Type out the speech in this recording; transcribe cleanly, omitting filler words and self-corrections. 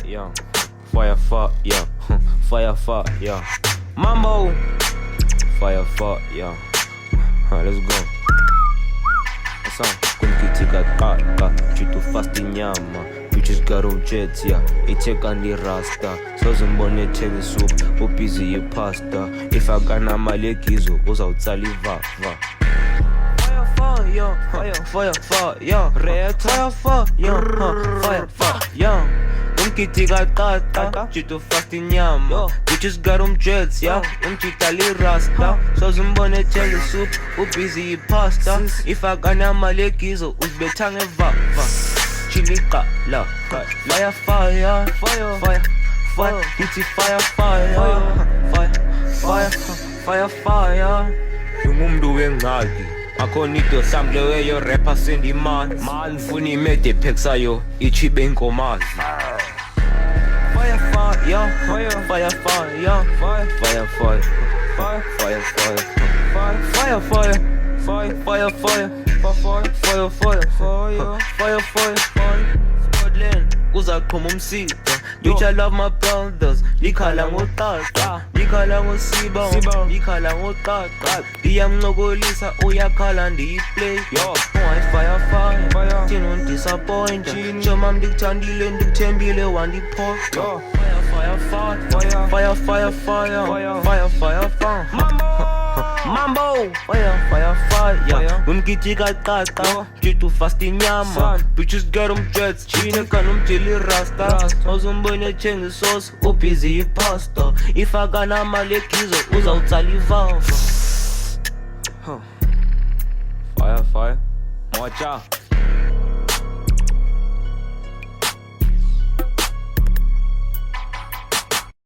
yeah. Fire, yeah. Fire, yeah. Mambo. Fire, yeah. Let's go. Kumkitika kaka, chitu fast inyama. Bitches got on jets, yeah. Iteka ndi rasta. Soze mbone chenge soup, upizi ye pasta. If I gana malekizo, uza utsali va. Fire, yeah. Fire, yeah. Red fire, yeah. Fire, yeah. Umkitika tata, chitu fast inyama. Bitches got on jets, yeah. Umchitali rasta. Soze mbone chenge soup, upizi ye pasta. If I gana malekizo, uzbetange va. Chilika la fire, it's fire. Umumdu wengaki akonito sample weyo rapper sendi man funi mete pexayo ichibe nkomazi Fire. Scotland, kuza qhuma umsitha. Bitch, I love my brothers. Likhala ngotata, likhala ngosiba, likhala ngotata. Iyamncokolisa uyakhala ndiyiplay. Fire. Thina undisappoint. Njengoba ndikuthandile ndikuthembile wandiphoxa. Fire. Mambo, fire. Umkitika tata, chitu fast inyama. Bitches got them jets, chiteka nomjeli rasta. Ozumbone chenge sauce, upizi pasta. If I gana malekizo, uza utsali vava. Fire. Mocha.